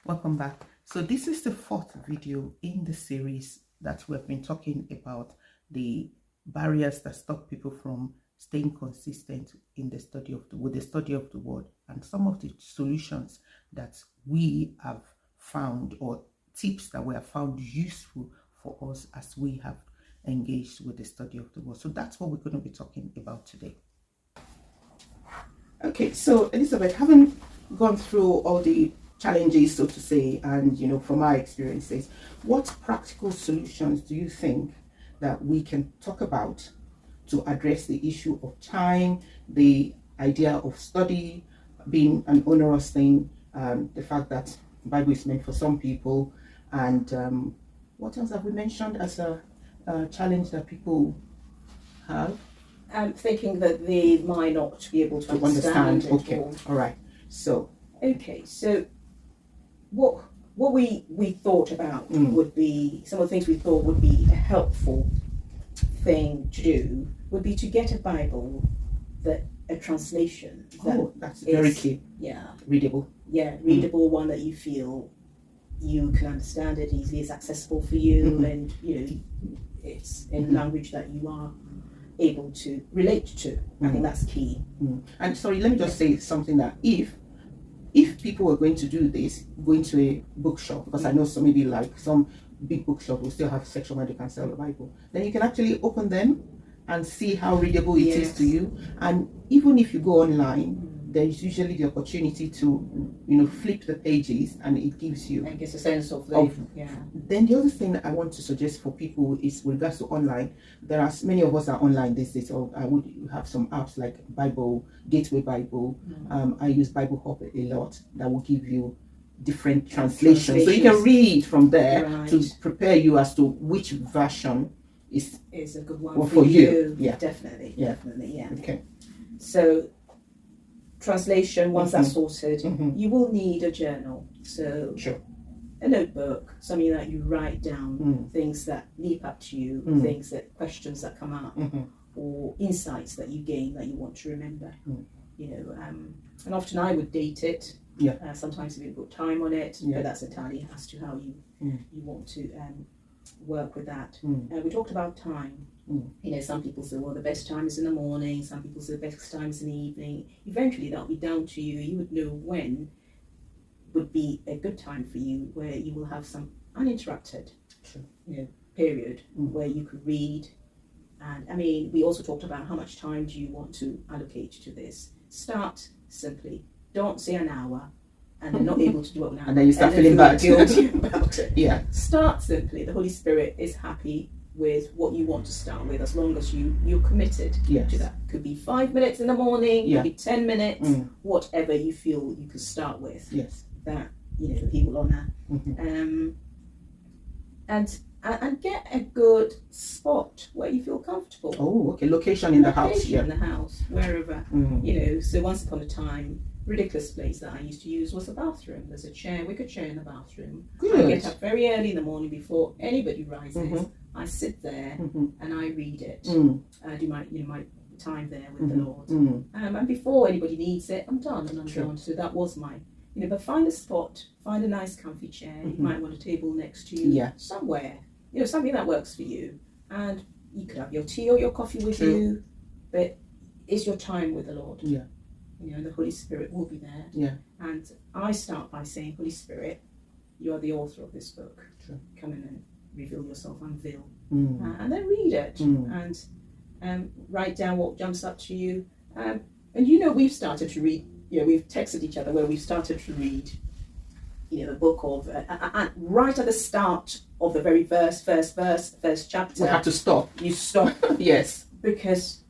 Welcome back. So this is the fourth video in the series that we've been talking about the barriers that stop people from staying consistent in the study of the word, and some of the solutions that we have found, or tips that we have found useful for us as we have engaged with the study of the word. So that's what we're going to be talking about today. Okay, so Elizabeth, having gone through all the challenges, so to say, and from our experiences, what practical solutions do you think that we can talk about to address the issue of time, the idea of study being an onerous thing, the fact that the Bible is meant for some people, and what else have we mentioned as a challenge that people have? Thinking that they might not be able to understand. Okay, all right. So what we thought about would be, some of the things we thought would be a helpful thing to do would be to get a Bible, a translation that's very key. Readable. Readable, one that you feel you can understand it easily, it's accessible for you, and it's in language that you are able to relate to. I think that's key. And sorry, let me just say something, that if people were going to do this, going to a bookshop, because I know some, maybe like some big bookshop will still have a section where they can sell the Bible, then you can actually open them and see how readable it is to you. And even if you go online, there's usually the opportunity to flip the pages, and it gives you a sense of Then the other thing that I want to suggest for people is, with regards to online, there are many of us are online these days, so I would have some apps like Bible Gateway Bible. I use Bible Hub a lot, that will give you different translations, so you can read from there to prepare you as to which version is a good one for you. Definitely. Okay. So translation, once that's sorted, you will need a journal, so a notebook, something that you write down things that leap up to you, questions that come up, or insights that you gain that you want to remember. And often I would date it. Sometimes if you put time on it, but that's entirely as to how you want to work with that. We talked about time. Some people say, well, the best time is in the morning, some people say the best time is in the evening. Eventually that'll be down to you. You would know when would be a good time for you, where you will have some uninterrupted period where you could read. And I mean, we also talked about how much time do you want to allocate to this. Start simply. Don't say an hour and then not able to do it now, and then you start feeling bad guilty about it. Start simply. The Holy Spirit is happy with what you want to start with, as long as you're committed to that. Could be 5 minutes in the morning, could be 10 minutes, whatever you feel you could start with. That He will honour. And get a good spot where you feel comfortable. Oh, okay. Location in the house. In the house, wherever. So once upon a time, ridiculous place that I used to use was the bathroom. There's a wicker chair in the bathroom. Good. I get up very early in the morning before anybody rises. I sit there and I read it. I do my time there with the Lord. And before anybody needs it, I'm done and I'm gone. So that was my, but find a spot, find a nice comfy chair. You might want a table next to you somewhere. Something that works for you. And you could have your tea or your coffee with you, but it's your time with the Lord. And the Holy Spirit will be there. And I start by saying, Holy Spirit, you are the author of this book. Come in and reveal yourself, unveil. And then read it and write down what jumps up to you. And we've started to read, we've texted each other where we've started to read, the book of, right at the start of the very first chapter. We have to stop. You stop. Yes. Because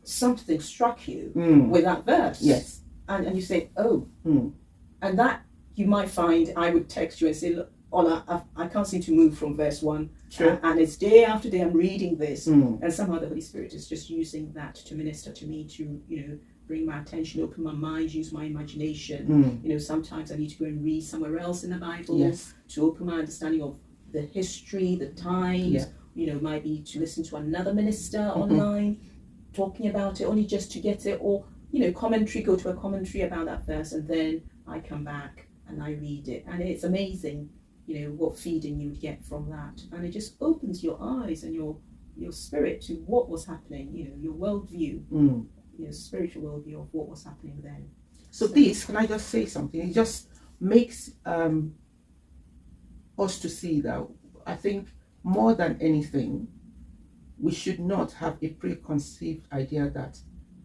something struck you with that verse. And you say, oh. And that you might find, I would text you and say, look, Ola, I can't seem to move from verse 1. And it's day after day I'm reading this. And somehow the Holy Spirit is just using that to minister to me, to, bring my attention, open my mind, use my imagination. Sometimes I need to go and read somewhere else in the Bible to open my understanding of the history, the times. Might be to listen to another minister online talking about it, only just to get it, or commentary, go to a commentary about that verse, and then I come back and I read it, and it's amazing, what feeding you would get from that, and it just opens your eyes and your spirit to what was happening, your worldview, spiritual worldview of what was happening then. So this, can I just say something? It just makes us to see that I think more than anything, we should not have a preconceived idea that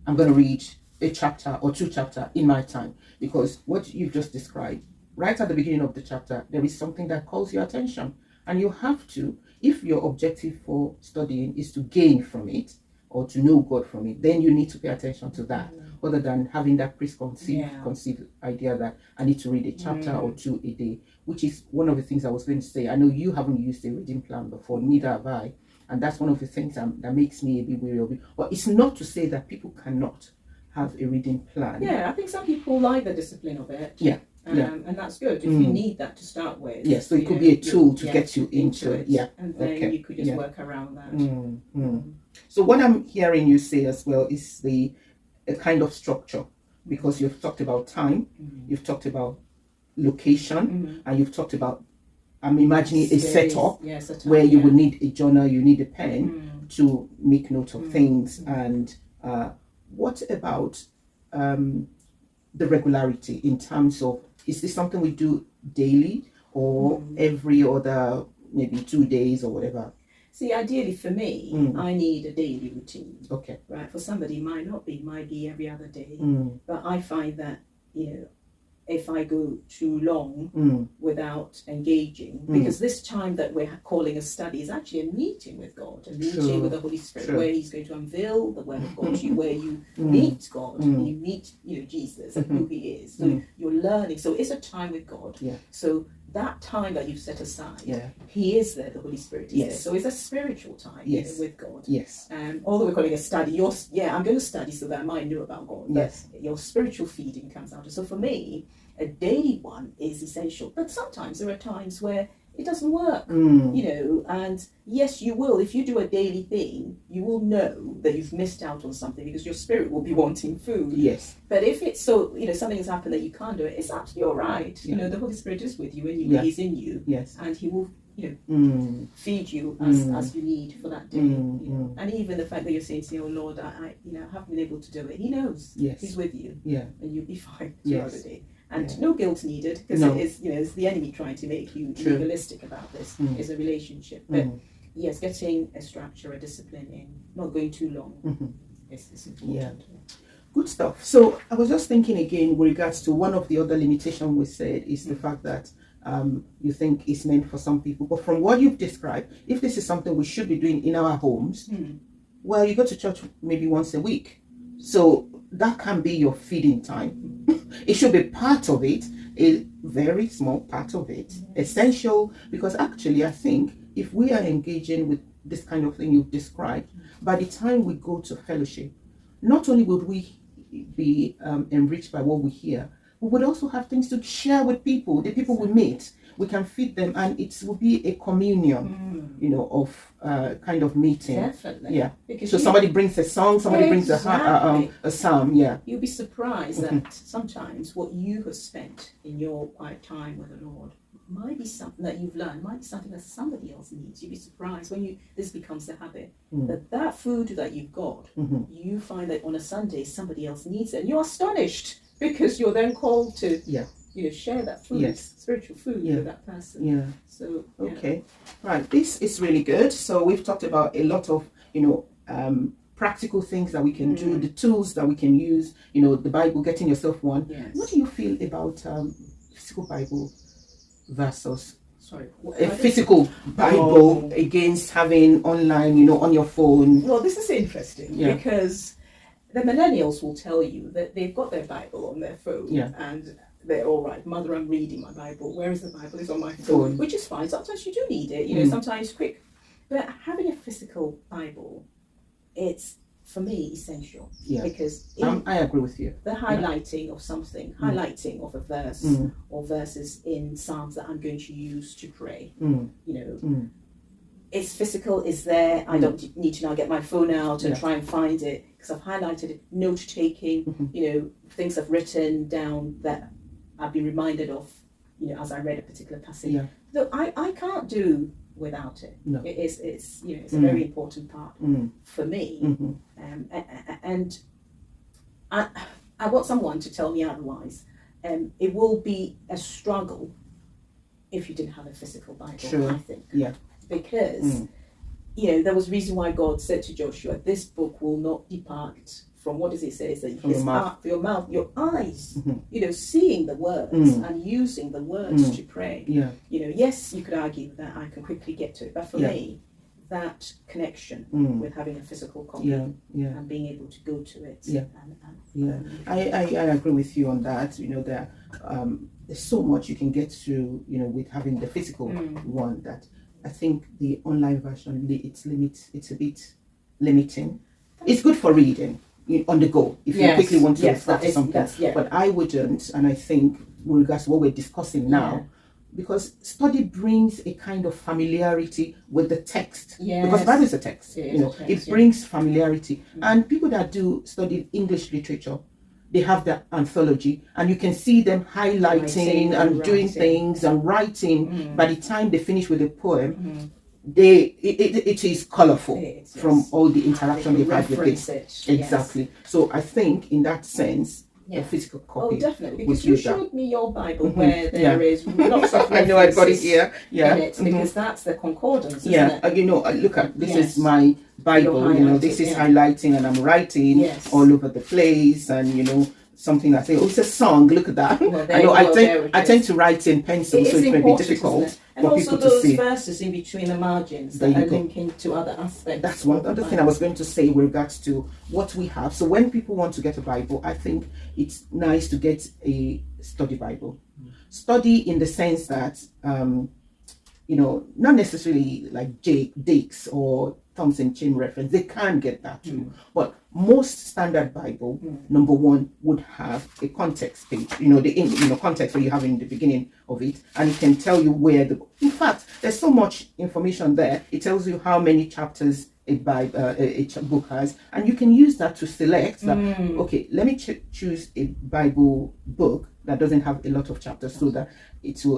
I'm going to read a chapter or 2 chapters in my time, because what you've just described, right at the beginning of the chapter, there is something that calls your attention, and you have to, if your objective for studying is to gain from it or to know God from it, then you need to pay attention to that, other than having that preconceived idea that I need to read a chapter or 2 a day, which is one of the things I was going to say. I know you haven't used a reading plan before, neither have I, and that's one of the things that makes me a bit weary of it. But it's not to say that people cannot have a reading plan. Yeah, I think some people like the discipline of it. Yeah. And that's good if you need that to start with. Yes, so it could be a tool to get you into it. Yeah. And then you could just work around that. So what I'm hearing you say as well is a kind of structure, because you've talked about time, you've talked about location, and you've talked about, I'm imagining a setup where you would need a journal, you need a pen to make note of things. And what about the regularity in terms of, is this something we do daily or every other, maybe 2 days or whatever? See, ideally for me, I need a daily routine. Okay. Right. For somebody, it might be every other day. But I find that, if I go too long without engaging, because this time that we're calling a study is actually a meeting with God, a meeting with the Holy Spirit, where He's going to unveil the Word of God to you, where you meet God, and you meet, Jesus and who He is. So you're learning. So it's a time with God. Yeah. So that time that you've set aside, He is there. The Holy Spirit is there. So it's a spiritual time with God. Yes. Although we're calling it a study, I'm going to study so that I might know about God. Yes. But your spiritual feeding comes out. So for me, a daily one is essential. But sometimes there are times where it doesn't work, and yes, you will. If you do a daily thing, you will know that you've missed out on something, because your spirit will be wanting food. Yes. But if it's so, something has happened that you can't do it, it's absolutely all right. The Holy Spirit is with you when He's in you. Yes. And He will, feed you as you need for that day. And even the fact that you're saying to me, oh Lord, I haven't been able to do it. He knows. Yes. He's with you. Yeah. And you'll be fine throughout the day. And no guilt needed, because it is, it's the enemy trying to make you legalistic about this. It's a relationship. But yes, getting a structure, a discipline in, not going too long is important. Yeah. Good stuff. So I was just thinking again with regards to one of the other limitations we said is the fact that you think it's meant for some people. But from what you've described, if this is something we should be doing in our homes, well, you go to church maybe once a week. So that can be your feeding time. It should be part of it, a very small part of it, essential, because actually I think if we are engaging with this kind of thing you've described, by the time we go to fellowship, not only would we be enriched by what we hear, we would also have things to share with people, the people we meet. We can feed them, and it will be a communion, of kind of meeting. Definitely. Yeah. Because so somebody brings a song, somebody brings a psalm. Yeah. You'll be surprised that sometimes what you have spent in your quiet time with the Lord might be something that you've learned, might be something that somebody else needs. You'll be surprised when this becomes a habit, that food that you've got, you find that on a Sunday somebody else needs it, and you're astonished, because you're then called to share that food, spiritual food with that person. Yeah. So okay, right. This is really good. So we've talked about a lot of practical things that we can do, the tools that we can use. The Bible, getting yourself one. Yes. What do you feel about physical Bible versus a physical Bible against having online, on your phone? Well, this is interesting because the millennials will tell you that they've got their Bible on their phone and they're all right. Mother, I'm reading my Bible. Where is the Bible? It's on my phone, which is fine. Sometimes you do need it, sometimes quick. But having a physical Bible, it's, for me, essential. Yeah. Because I agree with you. The highlighting of something, highlighting of a verse or verses in Psalms that I'm going to use to pray, it's physical, it's there. I don't need to now get my phone out and try and find it, because I've highlighted it, note taking, things I've written down that I've been reminded of as I read a particular passage. Yeah. Though I can't do without it. No. It's a very important part for me. Mm-hmm. And I want someone to tell me otherwise. It will be a struggle if you didn't have a physical Bible, sure. I think. Yeah. Because, there was reason why God said to Joshua, this book will not depart from, what does it say? It's that his mouth, your mouth, your eyes, seeing the words and using the words to pray. Yeah. Yes, you could argue that I can quickly get to it, but for me, that connection with having a physical copy and being able to go to it. I agree with you on that. There's so much you can get to, with having the physical one, that I think the online version, it's a bit limiting. It's good for reading on the go if you quickly want to start something. But I wouldn't, and I think with regards to what we're discussing now, because study brings a kind of familiarity with the text. Because the Bible is a text. It brings familiarity. And people that do study English literature, they have the anthology, and you can see them highlighting and doing things and writing. By the time they finish with a poem, it is colorful from all the interaction they've had with it. Exactly. So I think in that sense, a physical copy. Oh, definitely. Because you showed me your Bible where there is lots of I know I've got it here. In it, because that's the concordance, isn't it? Look at this is my Bible. This is highlighting, and I'm writing all over the place, and something I say, it's a song. Look at that. Well, I tend to write in pencil, so it may be difficult for people to see. And also those verses in between the margins that are linking to other aspects. That's one other thing I was going to say with regards to what we have. So when people want to get a Bible, I think it's nice to get a study Bible. Study in the sense that, not necessarily like Dakes or Thompson Chain Reference. They can get that too. But most standard Bible, number one, would have a context page. The context where you have in the beginning of it, and it can tell you where in fact, there's so much information there. It tells you how many chapters a book has, and you can use that to select that. Okay, let me choose a Bible book that doesn't have a lot of chapters, so that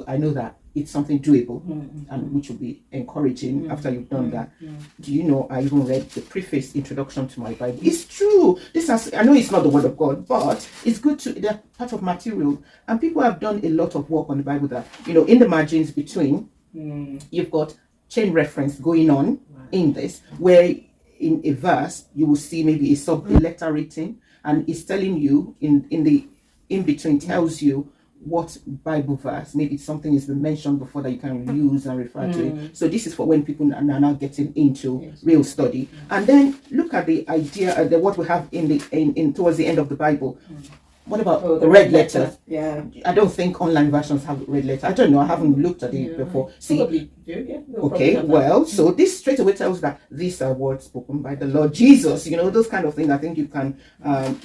I know that it's something doable, and which will be encouraging after you've done that. Do you know, I even read the preface introduction to my Bible. It's true. I know it's not the word of God, but it's good they're part of material, and people have done a lot of work on the Bible that, in the margins between, you've got chain reference going on in this, where in a verse, you will see maybe a letter written, and it's telling you in between, tells you what Bible verse, maybe something has been mentioned before that you can use and refer to it. So this is for when people are now getting into real study. And then look at the idea, what we have in towards the end of the Bible. What about the red letter? Yeah. I don't think online versions have red letter. I don't know. I haven't looked at it before. Probably do, Okay, well, so this straight away tells that these are words spoken by the Lord Jesus. Those kind of things I think you can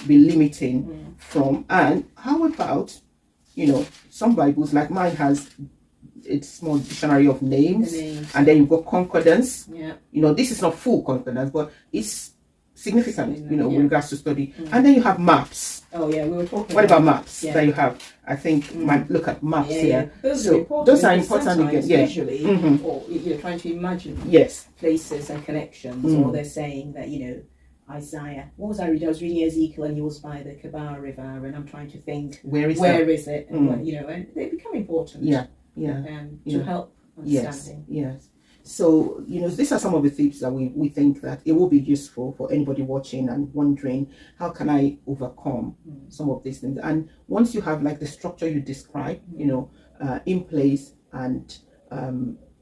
be limiting from. And how about, some Bibles, like mine has a small dictionary of names. And then you've got concordance. This is not full concordance, but it's significant, with regards to study. And then you have maps. Oh yeah, we were talking. What about maps that you have? I think look at maps here. Those are important again. Visually, or you're trying to imagine places and connections, or they're saying that Isaiah. What was I reading? I was reading Ezekiel, and he was by the Kabar River, and I'm trying to think where is it, and and they become important. To help understanding. Yes. So, these are some of the tips that we think that it will be useful for anybody watching and wondering, how can I overcome some of these things? And once you have like the structure you describe, in place, and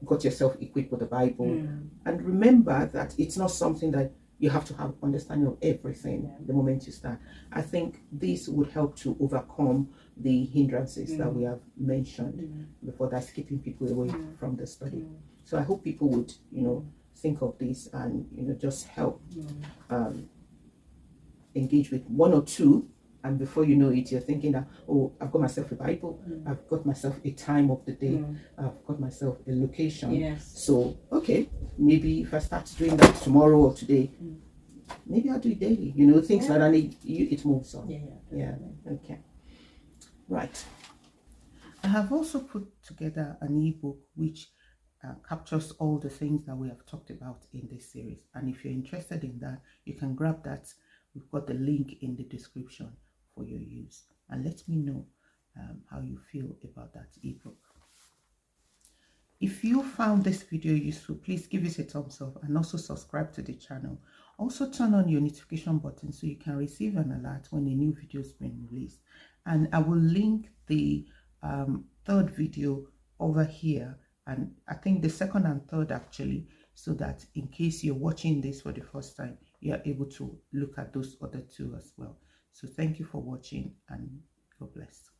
got yourself equipped with the Bible, and remember that it's not something that you have to have understanding of everything the moment you start. I think this would help to overcome the hindrances that we have mentioned before, that's keeping people away from the study. So I hope people would, think of this and, just help engage with one or two. And before you know it, you're thinking that, I've got myself a Bible, I've got myself a time of the day, I've got myself a location. So, okay, maybe if I start doing that tomorrow or today, maybe I'll do it daily. Things that it moves on. Okay. Right. I have also put together an ebook which captures all the things that we have talked about in this series, and if you're interested in that, you can grab that. We've got the link in the description for your use, and let me know how you feel about that ebook. If you found this video useful, please give it a thumbs up and also subscribe to the channel. Also turn on your notification button so you can receive an alert when a new video has been released. And I will link the third video over here, and I think the second and third actually, so that in case you're watching this for the first time, you're able to look at those other two as well. So thank you for watching, and God bless.